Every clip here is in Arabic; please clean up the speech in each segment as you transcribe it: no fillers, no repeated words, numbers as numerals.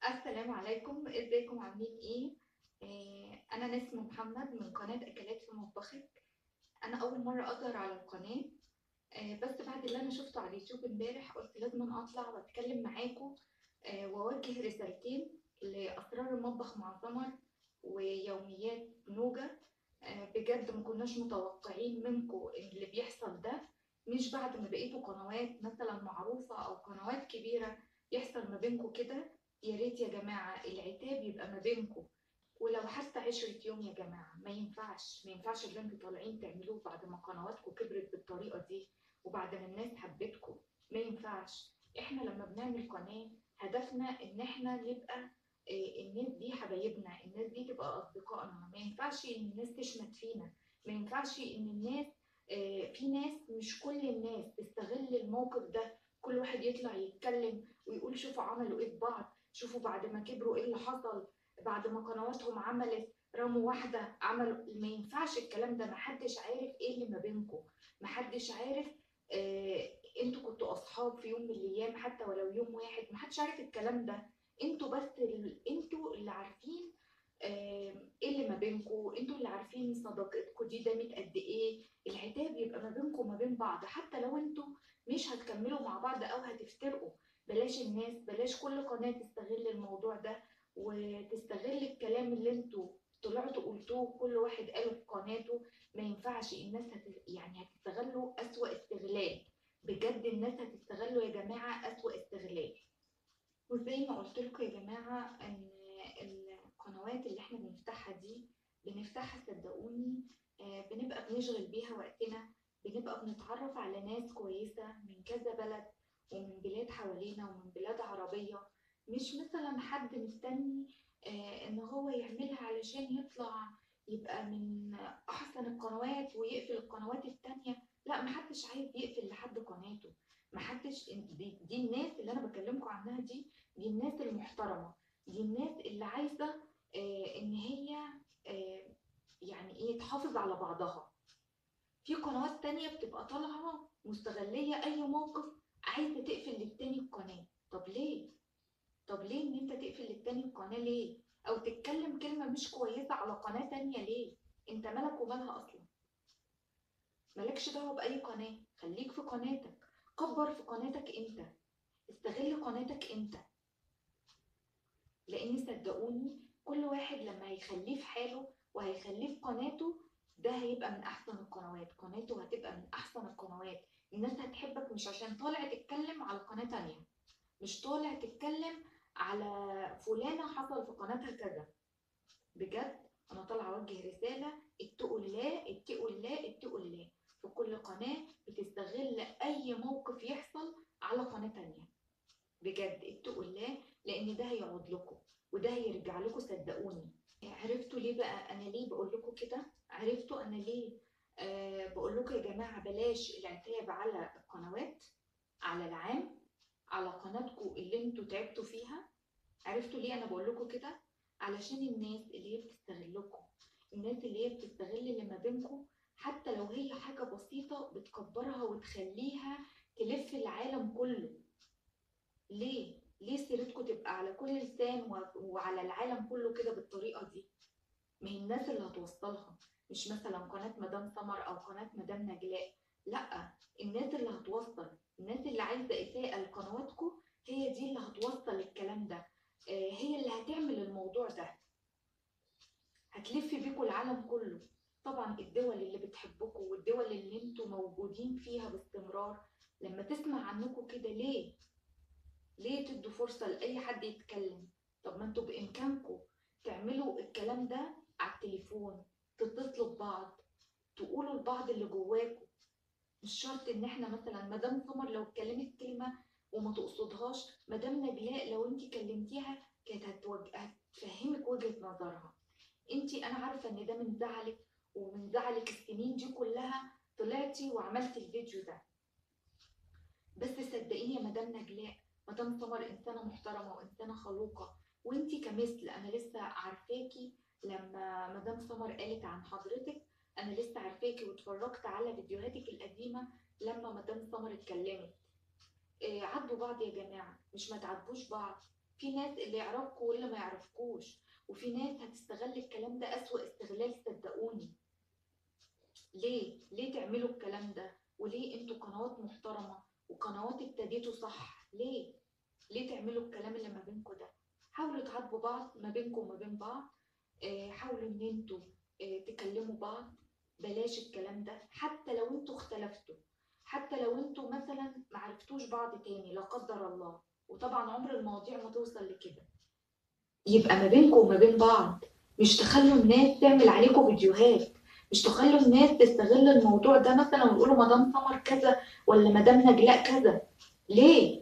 السلام عليكم، ازيكم عاملين ايه؟ انا نسمة محمد من قناة اكلات في مطبخك. انا اول مرة اظهر على القناة. بس بعد اللي انا شفته على اليوتيوب امبارح قلت لازم اطلع واتكلم معاكم. واوجه رسالتين لاسرار المطبخ مع سمر ويوميات نوجة. بجد ما كناش متوقعين منكم اللي بيحصل ده. مش بعد ما بقيتوا قنوات مثلا معروفة او قنوات كبيرة يحصل ما بينكم كده. يا ريت يا جماعة العتاب يبقى ما بينكم، ولو حتى 10 يوم يا جماعة. ما ينفعش اللي انتوا طالعين تعملوه بعد ما قنواتكم كبرت بالطريقة دي وبعد ما الناس حبتكم. ما ينفعش. احنا لما بنعمل قناة هدفنا ان احنا نبقى الناس دي حبايبنا، الناس دي تبقى اصدقائنا. ما ينفعش ان الناس تشمت فينا. ما ينفعش ان الناس في ناس، مش كل الناس، تستغل الموقف ده. كل واحد يطلع يتكلم ويقول شوفوا عملوا ايه في بعض، شوفوا بعد ما كبروا ايه اللي حصل، بعد ما قنواتهم عملت رموا واحدة عملوا. ما ينفعش الكلام ده. محدش عارف ايه اللي ما بينكم. محدش عارف. آه انتوا كنتوا اصحاب في يوم من الايام حتى ولو يوم واحد. محدش عارف الكلام ده. انتوا بس انتوا اللي عارفين. ايه اللي ما بينكم. انتوا اللي عارفين صداقتكم دي دامت قد ايه. العتاب يبقى ما بينكم وما بين بعض حتى لو انتوا مش هتكملوا مع بعض او هتفترقوا. بلاش كل قناة تستغل الموضوع ده وتستغل الكلام اللي انتوا طلعتوا قلتوه كل واحد قاله في قناته. ما ينفعش. الناس يعني هتستغلوا أسوأ استغلال. بجد الناس هتستغلوا يا جماعة أسوأ استغلال. وزي ما قلت لكم يا جماعة ان القنوات اللي احنا بنفتحها دي بنفتحها صدقوني. بنبقى بنشغل بيها وقتنا. بنبقى بنتعرف على ناس كويسة من كذا بلد ومن بلاد حوالينا ومن بلاد عربية. مش مثلا حد مستني ان هو يعملها علشان يطلع يبقى من احسن القنوات ويقفل القنوات التانية. لا، محدش عايز يقفل لحد قناته. محدش. دي الناس اللي انا بكلمكم عنها دي الناس المحترمة. دي الناس اللي عايزة ان هي آه، يعني ايه تحافظ على بعضها. في قنوات تانية بتبقى طالعة مستغلية اي موقف، عايزة تقفل للتاني القناة. طب ليه؟ طب ليه ان انت تقفل للتاني القناة ليه؟ او تتكلم كلمة مش كويسة على قناة تانية ليه؟ انت مالك ومالها اصلا؟ مالكش دعوة بأي قناة. خليك في قناتك. كبر في قناتك انت. استغل قناتك انت. لان صدقوني كل واحد لما هيخليه في حاله وهيخليه في قناته ده هيبقى من احسن القنوات. قناته هتبقى من احسن القنوات. الناس هتحبك مش عشان طالع تتكلم على قناة تانية، مش طالع تتكلم على فلانة حصل في قناتها كذا. بجد انا طالعة اوجه رسالة: اتقوا الله اتقوا الله اتقوا الله. في كل قناة بتستغل اي موقف يحصل على قناة تانية. بجد اتقوا الله. لان ده هيعود لكم وده هيرجع لكم صدقوني. عرفتوا ليه بقى انا ليه بقول لكم كده؟ عرفتوا انا ليه بقول لكم يا جماعه بلاش العتاب على القنوات، على العام، على قناتكم اللي انتوا تعبتوا فيها؟ عرفتوا ليه انا بقول لكم كده؟ علشان الناس اللي هي بتستغلكم. الناس اللي هي بتستغل اللي ما بينكم حتى لو هي حاجه بسيطه بتكبرها وتخليها تلف العالم كله. ليه سيرتكم تبقى على كل لسان وعلى العالم كله كده بالطريقه دي؟ ما هي الناس اللي هتوصلها. مش مثلا قناه مدام سمر او قناه مدام نجلاء. لا، الناس اللي هتوصل، الناس اللي عايزه اساءه لقنواتكم هي دي اللي هتوصل الكلام ده. هي اللي هتعمل الموضوع ده. هتلف بيكم العالم كله. طبعا الدول اللي بتحبكم والدول اللي انتوا موجودين فيها باستمرار لما تسمع عنكم كده ليه تدوا فرصة لأي حد يتكلم؟ طب ما انتوا بإمكانكم تعملوا الكلام ده على التليفون، تتصلوا ببعض، تقولوا لبعض اللي جواكم. مش شرط ان احنا مثلا مدام سمر لو اتكلمت كلمة وما تقصدهاش، مدام نجلاء لو انت كلمتيها كانت هتفهمك وجهة نظرها. انا عارفة ان ده من زعلك ومن زعلك السنين دي كلها طلعتي وعملتي الفيديو ده. بس صدقيني يا مدام نجلاء، مدام سمر انسانه محترمه وانسانه خلوقه. وانتي كمثل انا لسه عارفاكي. لما مدام سمر قالت عن حضرتك انا لسه عارفاكي واتفرجت على فيديوهاتك القديمه لما مدام سمر اتكلمت. عاتبوا بعض يا جماعه، مش ما تعاتبوش بعض. في ناس اللي يعرفكوا واللي ما يعرفكوش، وفي ناس هتستغل الكلام ده أسوأ استغلال صدقوني. ليه تعملوا الكلام ده؟ وليه انتوا قنوات محترمة وقنوات ابتديتوا صح؟ ليه تعملوا الكلام اللي ما بينكم ده؟ حاولوا تعاتبوا بعض ما بينكم وما بين بعض. حاولوا ان انتوا تكلموا بعض. بلاش الكلام ده. حتى لو انتوا اختلفتوا، حتى لو انتوا مثلا معرفتوش بعض تاني لا قدر الله، وطبعا عمر المواضيع ما توصل لكده، يبقى ما بينكم وما بين بعض. مش تخلوا الناس تعمل عليكم فيديوهات، مش تخلوا الناس تستغل الموضوع ده مثلا ويقولوا مدام سمر كذا ولا مدام نجلاء كذا. ليه؟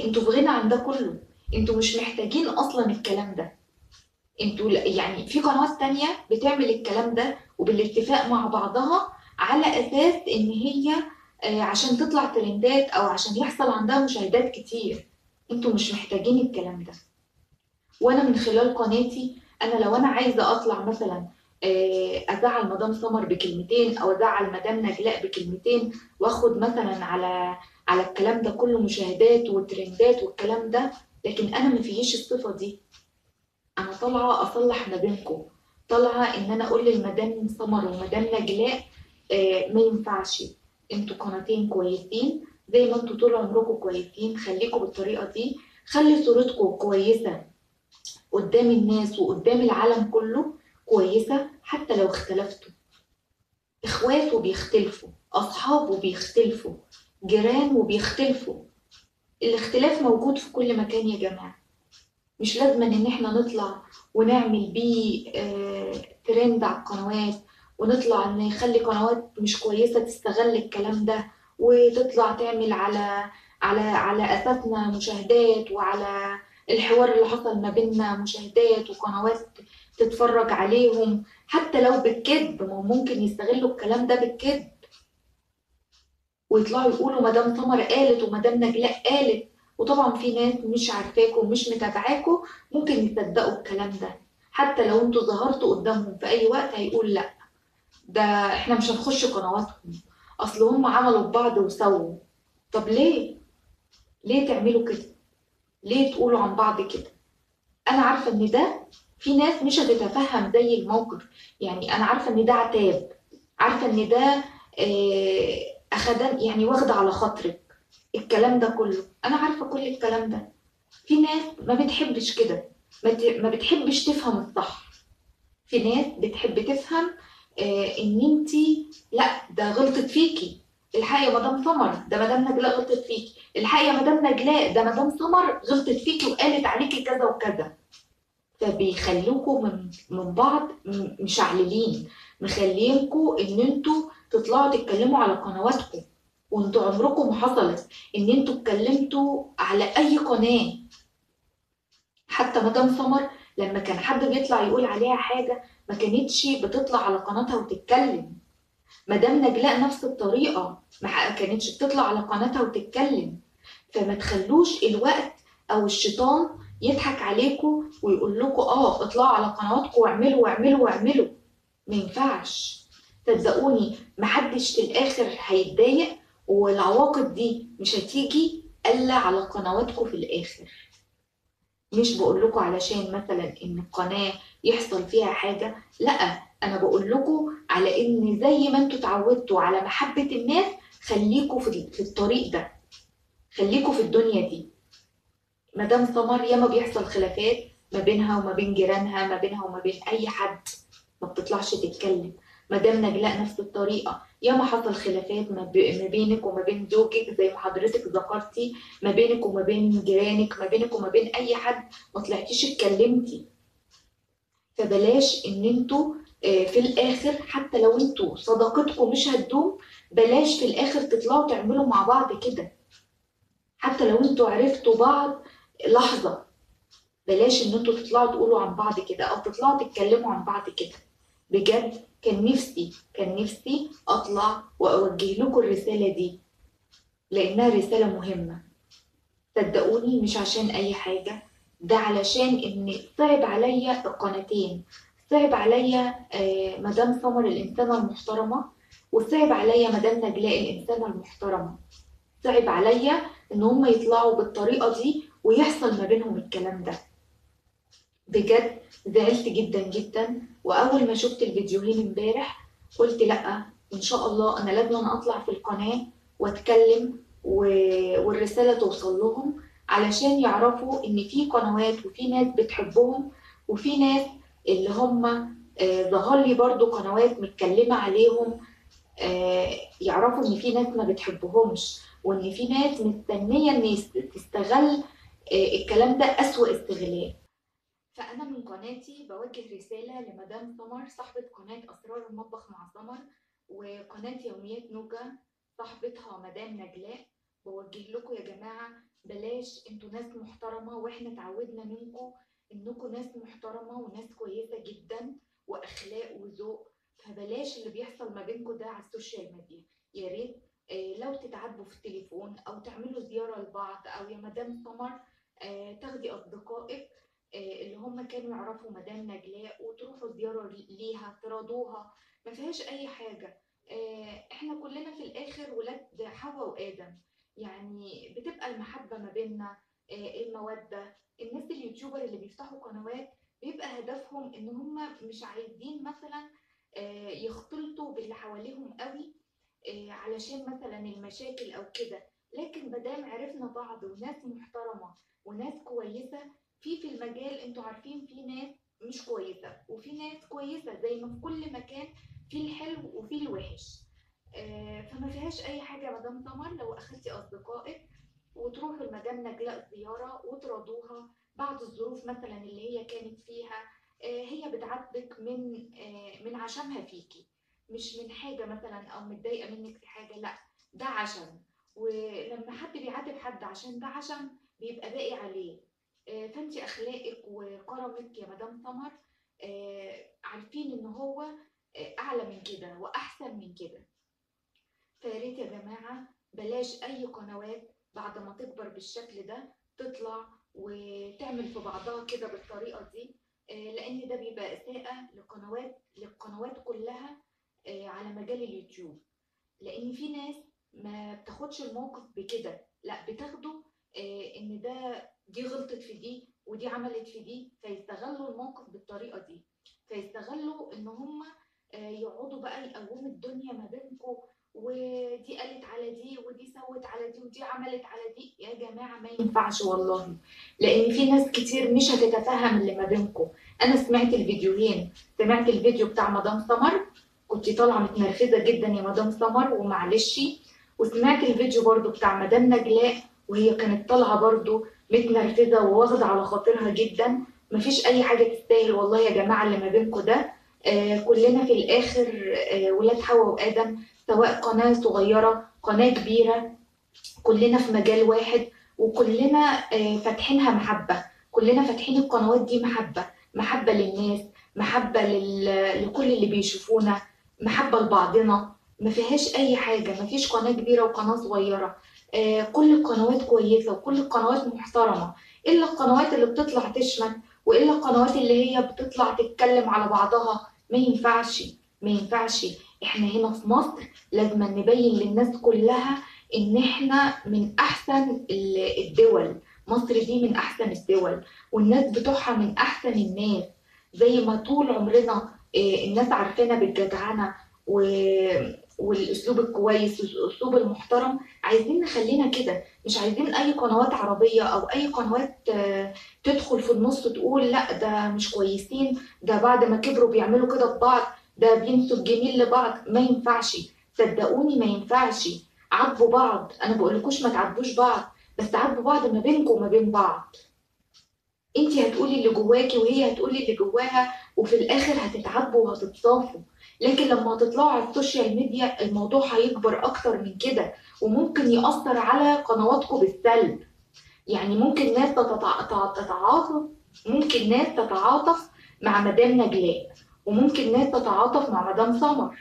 انتوا في غنى عن ده كله. انتوا مش محتاجين اصلا الكلام ده. انتوا يعني في قنوات تانية بتعمل الكلام ده وبالاتفاق مع بعضها على اساس ان هي عشان تطلع ترندات او عشان يحصل عندها مشاهدات كتير. انتوا مش محتاجين الكلام ده. وانا من خلال قناتي، انا لو انا عايزه اطلع مثلا ازعل مدام سمر بكلمتين او ازعل مدام نجلاء بكلمتين واخد مثلا على الكلام ده كله مشاهدات وترندات والكلام ده، لكن انا ما فيش الصفه دي. انا طالعه اصلح ما بينكم، طالعه ان انا اقول للمدام سمر ومدام نجلاء ما ينفعش. انتوا قناتين كويسين زي ما انتوا طول عمركم كويسين، خليكم بالطريقه دي. خلي صورتكم كويسه قدام الناس وقدام العالم كله، كويسة حتى لو اختلفتوا. اخوات وبيختلفوا، اصحاب وبيختلفوا، جيران وبيختلفوا. الاختلاف موجود في كل مكان يا جماعة. مش لازم ان احنا نطلع ونعمل بيه ترند على القنوات، ونطلع نخلي قنوات مش كويسة تستغل الكلام ده وتطلع تعمل على اساسنا مشاهدات، وعلى الحوار اللي حصل ما بيننا مشاهدات، وقنوات تتفرج عليهم حتى لو بالكذب. ما ممكن يستغلوا الكلام ده بالكذب ويطلعوا يقولوا مدام سمر قالت ومدام نجلاء قالت. وطبعا في ناس مش عارفاكم ومش متابعاكم ممكن يصدقوا الكلام ده. حتى لو انتوا ظهرتوا قدامهم في اي وقت هيقول لا، ده احنا مش هنخش قنواتهم، اصل هم عملوا ببعض وسووا. طب ليه تعملوا كده؟ ليه تقولوا عن بعض كده؟ انا عارفه ان ده في ناس مش هتتفهم زي الموقف. يعني انا عارفه ان ده عتاب، عارفه ان ده اخدان، يعني واخده على خاطرك الكلام ده كله. انا عارفه كل الكلام ده. في ناس ما بتحبش كده، ما بتحبش تفهم الصح. في ناس بتحب تفهم ان انتي لا ده غلطت فيكي، الحقي يا مدام سمر ده مدام نجلاء غلطت فيكي، الحقي يا مدام نجلاء ده مدام سمر غلطت فيكي وقالت عليكي كذا وكذا. فبيخلوكوا من بعض مشعللين، مخلينكوا ان انتوا تطلعوا تتكلموا على قنواتكم. وانتوا عمركم ما حصلت ان انتوا اتكلمتوا على اي قناه. حتى مدام سمر لما كان حد بيطلع يقول عليها حاجه ما كانتش بتطلع على قناتها وتتكلم. مدام نجلاء نفس الطريقه، ما كانتش بتطلع على قناتها وتتكلم. فما تخلوش الوقت او الشيطان يضحك عليكم ويقول لكم اطلعوا على قنواتكم واعملوا واعملوا واعملوا. ما ينفعش. صدقوني محدش في الاخر هيتضايق، والعواقب دي مش هتيجي الا على قنواتكم في الاخر. مش بقول لكم علشان مثلا ان القناه يحصل فيها حاجه، لا، انا بقول لكم على ان زي ما انتوا اتعودتوا على محبه الناس، خليكوا في الطريق ده، خليكوا في الدنيا دي. مدام سمر ياما بيحصل خلافات ما بينها وما بين جيرانها، ما بينها وما بين اي حد، ما بتطلعش تتكلم. مدام نجلاء نفس الطريقه، ياما حصل خلافات ما بينك وما بين زوجك زي ما حضرتك ذكرتي، ما بينك وما بين جيرانك، ما بينك وما بين اي حد، ما طلعتيش اتكلمتي. فبلاش ان انتوا في الاخر حتى لو انتوا صداقتكم مش هتدوم، بلاش في الاخر تطلعوا تعملوا مع بعض كده. حتى لو انتوا عرفتوا بعض لحظة، بلاش ان انتوا تطلعوا تقولوا عن بعض كده او تطلعوا تتكلموا عن بعض كده. بجد كان نفسي اطلع واوجه لكم الرسالة دي، لانها رسالة مهمة. صدقوني مش عشان اي حاجة، ده علشان ان صعب عليا القناتين، صعب عليا مدام سمر الانسانة المحترمة، وصعب عليا مدام نجلاء الانسانة المحترمة. صعب عليا ان هم يطلعوا بالطريقة دي ويحصل ما بينهم الكلام ده. بجد زعلت جدا جدا. واول ما شفت الفيديوهين امبارح قلت لا، ان شاء الله انا لازم اطلع في القناة واتكلم والرسالة توصل لهم، علشان يعرفوا ان في قنوات وفي ناس بتحبهم، وفي ناس اللي هم ظهر لي برضو قنوات متكلمة عليهم، يعرفوا ان في ناس ما بتحبهمش، وان في ناس مستنية ان تستغل الكلام ده أسوأ استغلال. فأنا من قناتي بوجه رسالة لمدام سمر صاحبة قناة أسرار المطبخ مع سمر، وقناة يوميات نوجة صاحبتها مدام نجلاء. بوجه لكم يا جماعة، بلاش، انتوا ناس محترمة واحنا اتعودنا منكم انكم ناس محترمة وناس كويسة جدا واخلاق وذوق، فبلاش اللي بيحصل ما بينكم ده على السوشيال ميديا. يا ريت لو تتعاتبوا في التليفون او تعملوا زيارة لبعض، او يا مدام سمر تاخدي اصدقائك اللي هم كانوا يعرفوا مدام نجلاء وتروحوا زيارة ليها تراضوها، ما فيهاش اي حاجة. احنا كلنا في الاخر ولاد حواء وادم، يعني بتبقى المحبة ما بيننا، المودة. الناس اليوتيوبر اللي بيفتحوا قنوات بيبقى هدفهم ان هم مش عايزين مثلا يختلطوا باللي حواليهم قوي، علشان مثلا المشاكل او كده. لكن مادام عرفنا بعض وناس محترمة وناس كويسة في المجال، انتوا عارفين في ناس مش كويسة وفي ناس كويسة، زي ما في كل مكان في الحلو وفي الوحش. فما فيهاش اي حاجة مدام سمر لو اخدتي اصدقائك وتروحوا لمدام نجلاء زيارة وتراضوها بعد الظروف مثلا اللي هي كانت فيها. هي بتعاتبك من عشمها فيكي، مش من حاجة مثلا او متضايقة منك في حاجة، لا، ده عشم. ولما حد بيعاتب حد عشان ده عشم بيبقى باقي عليه. فانتي اخلاقك وكرمك يا مدام سمر عارفين ان هو اعلى من كده واحسن من كده. فياريت يا جماعة بلاش اي قنوات بعد ما تكبر بالشكل ده تطلع وتعمل في بعضها كده بالطريقة دي، لان ده بيبقى اساءة للقنوات كلها على مجال اليوتيوب. لان في ناس ما بتاخدش الموقف بكده، لا، بتاخده ان دي غلطت في دي ودي عملت في دي، فيستغلوا الموقف بالطريقة دي، فيستغلوا ان هم يقعدوا بقى يقوموا الدنيا ما بينكم، ودي قالت على دي ودي سوت على دي ودي عملت على دي. يا جماعة ما ينفعش والله، لان في ناس كتير مش هتتفهم اللي ما بينكم. انا سمعت الفيديوهين، سمعت الفيديو بتاع مدام سمر كنت طالعه متنرفزه جدا يا مدام سمر ومعلش، وسمعت الفيديو برضو بتاع مدام نجلاء وهي كانت طالعه برضو متنرفزه وواخده على خاطرها جدا. مفيش اي حاجه تستاهل والله يا جماعه اللي ما بينكم ده. كلنا في الاخر ولاد حواء وادم، سواء قناه صغيره قناه كبيره، كلنا في مجال واحد، وكلنا فاتحينها محبه. كلنا فاتحين القنوات دي محبه للناس، محبه لكل اللي بيشوفونا، محبة لبعضنا. ما فيهاش أي حاجة، ما فيش قناة كبيرة وقناة صغيرة. كل القنوات كويسة وكل القنوات محترمة، إلا القنوات اللي بتطلع تشمت، وإلا القنوات اللي هي بتطلع تتكلم على بعضها. ما ينفعش، ما ينفعش. إحنا هنا في مصر لازم نبين للناس كلها إن إحنا من أحسن الدول. مصر دي من أحسن الدول، والناس بتوعها من أحسن الناس. زي ما طول عمرنا الناس عارفانا بالجدعنة والاسلوب الكويس والاسلوب المحترم، عايزين نخلينا كده. مش عايزين اي قنوات عربيه او اي قنوات تدخل في النص تقول لا ده مش كويسين، ده بعد ما كبروا بيعملوا كده ببعض، ده بينسوا الجميل لبعض. ما ينفعش، صدقوني ما ينفعش. عاتبوا بعض، انا بقولكوش ما تعاتبوش بعض، بس عاتبوا بعض ما بينكم وما بين بعض. انتي هتقولي اللي جواكي وهي هتقولي اللي جواها، وفي الاخر هتتعاتبوا وهتتصافوا. لكن لما هتطلعوا على السوشيال ميديا الموضوع هيكبر اكتر من كده، وممكن يأثر على قنواتكم بالسلب. يعني ممكن ناس تتعاطف، ممكن ناس تتعاطف مع مدام نجلاء، وممكن ناس تتعاطف مع مدام سمر.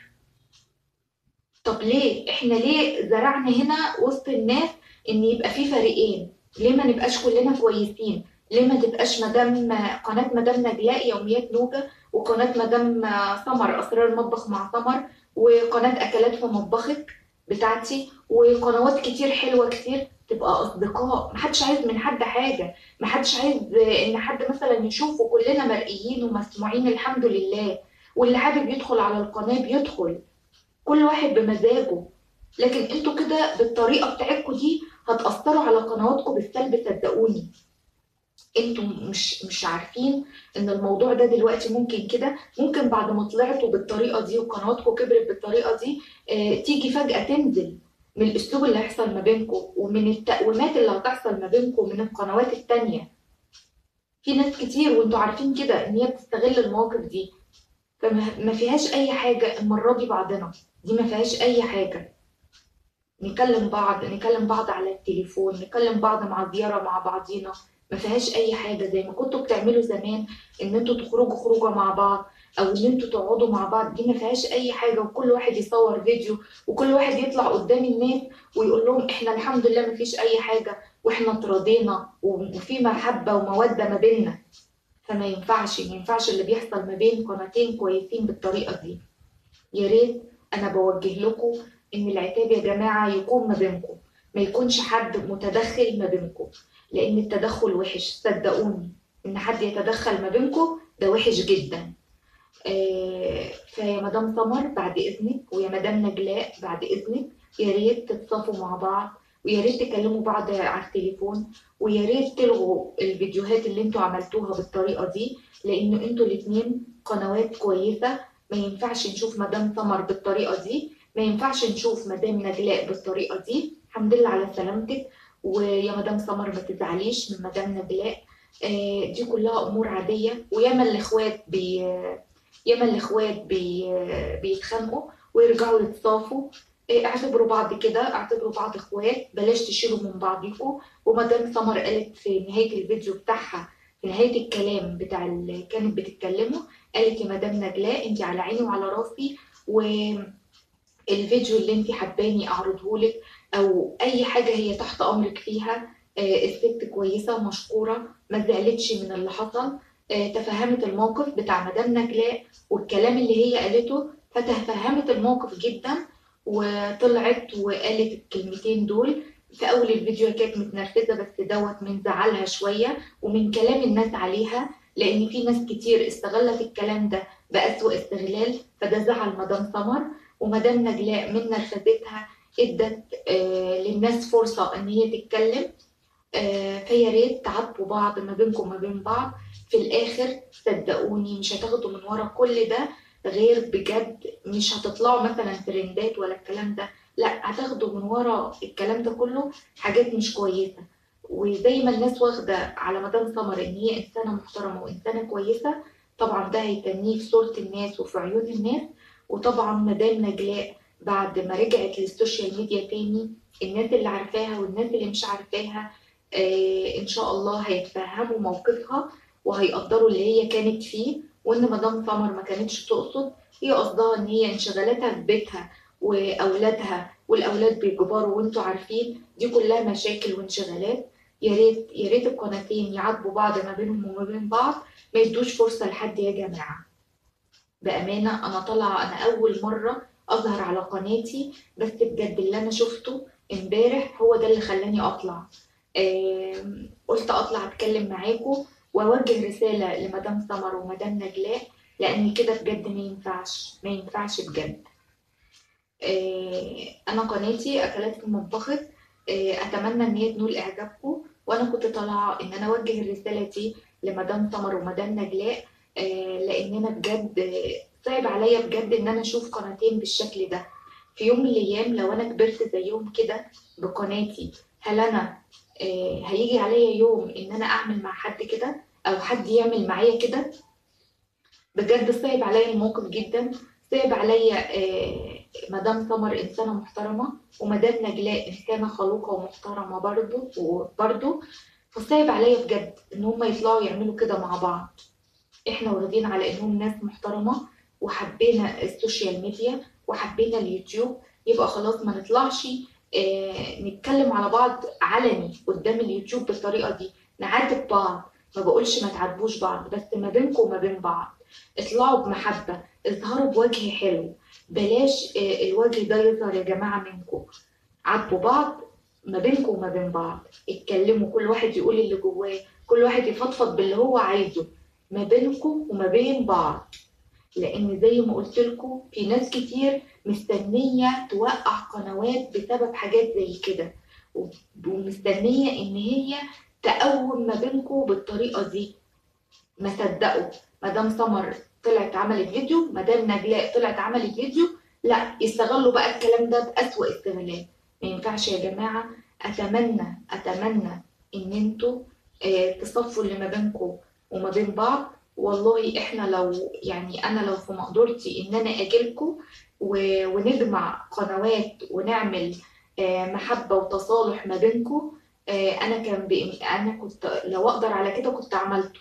طب ليه احنا ليه زرعنا هنا وسط الناس ان يبقى في فريقين؟ ليه ما نبقاش كلنا كويسين؟ ليه ما تبقاش قناة مدام نجلاء يوميات نوجة، وقناة مدام سمر أسرار المطبخ مع سمر، وقناة أكلات في مطبخك؟ بتاعتي وقنوات كتير حلوة كتير تبقى أصدقاء. محدش عايز من حد حاجة، محدش عايز إن حد مثلا يشوفه، كلنا مرئيين ومسموعين الحمد لله. واللي حابب يدخل على القناة بيدخل، كل واحد بمزاجه. لكن انتوا كده بالطريقة بتاعتكم دي هتأثروا على قنواتكم بالسلب، صدقوني. انتوا مش عارفين ان الموضوع ده دلوقتي ممكن كده، ممكن بعد ما طلعتوا بالطريقه دي وقنواتكم كبرت بالطريقه دي، تيجي فجاه تنزل من الاسلوب اللي هيحصل ما بينكم ومن التقويمات اللي هتحصل ما بينكم من القنوات التانية. في ناس كتير وانتوا عارفين كده ان هي بتستغل المواقف دي. فما فيهاش اي حاجه المره دي بعضنا، دي ما فيهاش اي حاجه. نكلم بعض على التليفون، نكلم بعض مع زيارة مع بعضينا، ما فيهاش اي حاجة زي ما كنتوا بتعملوا زمان، ان انتوا تخرجوا خروجة مع بعض او ان انتوا تقعدوا مع بعض. دي ما فيهاش اي حاجة، وكل واحد يصور فيديو وكل واحد يطلع قدام الناس ويقول لهم احنا الحمد لله ما فيش اي حاجة واحنا اتراضينا وفي محبة ومودة ما بيننا. فما ينفعش، ما ينفعش اللي بيحصل ما بين قناتين كويسين بالطريقة دي. يا ريت، انا بوجه لكم ان العتاب يا جماعه يكون ما بينكم، ما يكونش حد متدخل ما بينكم، لان التدخل وحش صدقوني. ان حد يتدخل ما بينكم ده وحش جدا. فيا مدام سمر بعد اذنك، ويا مدام نجلاء بعد اذنك، يا ريت تتصافوا مع بعض، ويا ريت تكلموا بعض على التليفون، ويا ريت تلغوا الفيديوهات اللي انتوا عملتوها بالطريقه دي، لان انتوا الاتنين قنوات كويسه. ما ينفعش نشوف مدام سمر بالطريقه دي، ما ينفعش نشوف مدام نجلاء بالطريقه دي. الحمد لله على سلامتك. ويا مدام سمر ما تزعليش من مدام نجلاء، دي كلها امور عاديه. وياما الاخوات بيتخانقوا ويرجعوا يتصافوا. اعتبروا بعض كده، اعتبروا بعض اخوات، بلاش تشيلوا من بعضكم. ومدام سمر قالت في نهاية الفيديو بتاعها، في نهاية الكلام بتاع اللي كانت بتتكلمه، قالت يا مدام نجلاء انت على عيني وعلى راسي، والفيديو اللي انت حباني اعرضه لك او اي حاجة هي تحت امرك فيها. الست كويسة ومشكورة، ما زعلتش من اللي حصل. تفهمت الموقف بتاع مدام نجلاء والكلام اللي هي قالته، فتفهمت الموقف جدا وطلعت وقالت الكلمتين دول. في اول الفيديو كانت متنرفزه، بس دوت من زعلها شويه ومن كلام الناس عليها، لان في ناس كتير استغلت الكلام ده بأسوأ استغلال، فده زعل مدام سمر. ومدام نجلاء من نرفزتها ادت للناس فرصه ان هي تتكلم. فيا ريت تعاتبوا بعض ما بينكم وما بين بعض. في الاخر صدقوني مش هتاخدوا من ورا كل ده غير بجد، مش هتطلعوا مثلا ترندات ولا الكلام ده، لا هتاخدوا من ورا الكلام ده كله حاجات مش كويسة. وزي ما الناس واخدة على مدام سمر ان هي انسانة محترمة وانسانة كويسة، طبعا ده هيتنيه في صورة الناس وفي عيون الناس. وطبعا مدام نجلاء بعد ما رجعت للسوشيال ميديا تاني، الناس اللي عارفاها والناس اللي مش عارفاها ان شاء الله هيتفهموا موقفها وهيقدروا اللي هي كانت فيه. وان مدام سمر ما كانتش تقصد، هي قصدها ان هي انشغالاتها في بيتها واولادها، والاولاد بيكبروا وانتوا عارفين دي كلها مشاكل وانشغالات. يا ريت يا ريت القناتين يعاتبوا بعض ما بينهم وما بين بعض، ما يدوش فرصة لحد يا جماعة. بأمانة أنا طالعة، أنا أول مرة أظهر على قناتي، بس بجد اللي أنا شفته امبارح هو ده اللي خلاني أطلع. قلت أطلع أتكلم معاكم وأوجه رسالة لمدام سمر ومدام نجلاء، لأن كده بجد ما ينفعش، ما ينفعش بجد. أنا قناتي أكلات في مطبخك، أتمنى إن هي تنول إعجابكم. وأنا كنت طالعة إن أنا أوجه الرسالة دي لمدام سمر ومدام نجلاء، لأن أنا بجد صعب عليا بجد إن أنا أشوف قناتين بالشكل ده. في يوم من الأيام لو أنا كبرت زيهم كده بقناتي، هل أنا هيجي عليا يوم إن أنا أعمل مع حد كده أو حد يعمل معايا كده؟ بجد صعب عليا الموقف جدا. صعب عليا مدام سمر إنسانة محترمة ومدام نجلاء إنسانة خلوقة ومحترمة برضو. فصعب عليا بجد إن هما يطلعوا يعملوا كده مع بعض. إحنا واخدين على إنهم ناس محترمة وحبينا السوشيال ميديا وحبينا اليوتيوب، يبقى خلاص ما نطلعش نتكلم على بعض علني قدام اليوتيوب بالطريقة دي، نعاتب بعض، ما بقولش ما تعاتبوش بعض، بس ما بينكم وما بين بعض اطلعوا بمحبة، اظهروا بوجه حلو، بلاش الوجه ده يظهر يا جماعة منكم. عاتبوا بعض ما بينكم وما بين بعض، اتكلموا، كل واحد يقول اللي جواه، كل واحد يفضفض باللي هو عايزه ما بينكم وما بين بعض. لان زي ما قلت لكم في ناس كتير مستنيه توقع قنوات بسبب حاجات زي كده، ومستنيه ان هي تقوم ما بينكم بالطريقه دي. ما صدقوا مدام سمر طلعت عملت فيديو، مدام نجلاء طلعت عملت فيديو، لا يستغلوا بقى الكلام ده بأسوأ استغلال. ما ينفعش يا جماعه. اتمنى ان انتوا تصفوا اللي ما بينكم وما بين بعض. والله احنا لو يعني انا لو في مقدرتي ان انا اجيلكم ونجمع قنوات ونعمل محبة وتصالح ما بينكم، انا انا كنت لو اقدر على كده كنت عملته.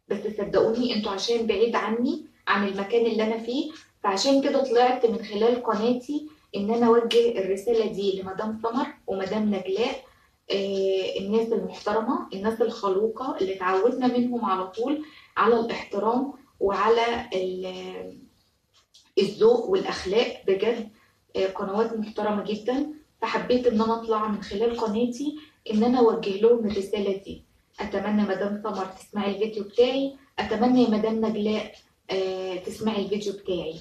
بس صدقوني انتوا عشان بعيد عني عن المكان اللي انا فيه، فعشان كده طلعت من خلال قناتي ان انا اوجه الرسالة دي لمدام سمر ومدام نجلاء، الناس المحترمة، الناس الخلوقة اللي اتعودنا منهم على طول على الاحترام وعلى الذوق والأخلاق بجد. قنوات محترمة جدا. فحبيت إن أنا أطلع من خلال قناتي إن أنا أوجه لهم الرسالة دي. أتمنى مدام سمر تسمعي الفيديو بتاعي، أتمنى يا مدام نجلاء تسمعي الفيديو بتاعي.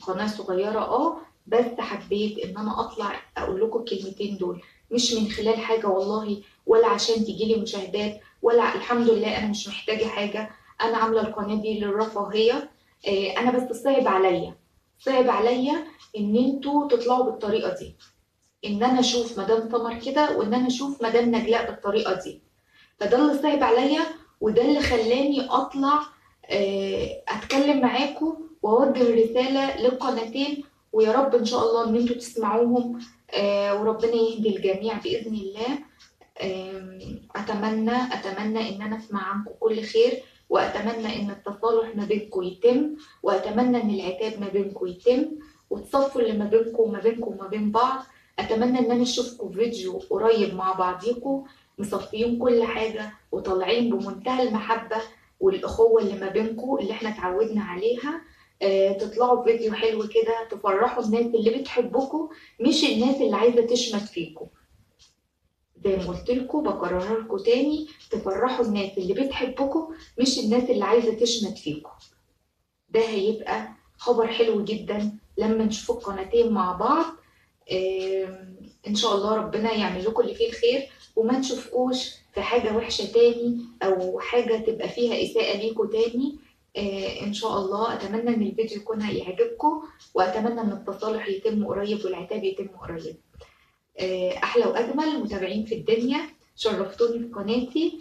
قناة صغيرة بس حبيت إن أنا أطلع أقول لكم الكلمتين دول، مش من خلال حاجة والله، ولا عشان تجيلي مشاهدات، ولا الحمد لله أنا مش محتاجة حاجة. أنا عاملة القناة دي للرفاهية. انا بس صعب عليا ان انتوا تطلعوا بالطريقه دي، ان انا اشوف مدام سمر كده وان انا اشوف مدام نجلاء بالطريقه دي. فده اللي صعب عليا، وده اللي خلاني اطلع اتكلم معاكم واوجه رساله للقناتين. ويا رب ان شاء الله ان انتوا تسمعوهم، وربنا يهدي الجميع باذن الله. اتمنى ان انا اسمع عنكم كل خير، واتمنى ان التصالح ما بينكم يتم، واتمنى ان العتاب ما بينكم يتم، وتصفوا اللي ما بينكم وما بين بعض. اتمنى ان انا اشوفكم فيديو قريب مع بعضيكم مصفيين كل حاجه وطالعين بمنتهى المحبه والاخوه اللي ما بينكم اللي احنا اتعودنا عليها. تطلعوا فيديو حلو كده تفرحوا الناس اللي بتحبكم، مش الناس اللي عايزه تشمت فيكم. زي ما قلت لكم بكررها لكم تاني، تفرحوا الناس اللي بتحبكم مش الناس اللي عايزه تشمت فيكم. ده هيبقى خبر حلو جدا لما نشوف القناتين مع بعض. ان شاء الله ربنا يعمل لكم اللي فيه الخير، وما نشوفكوش في حاجه وحشه تاني او حاجه تبقى فيها اساءه ليكم تاني. ان شاء الله اتمنى ان الفيديو يكون هيعجبكم، واتمنى ان التصالح يتم قريب والعتاب يتم قريب. احلى واجمل متابعين في الدنيا، شرفتوني في قناتي.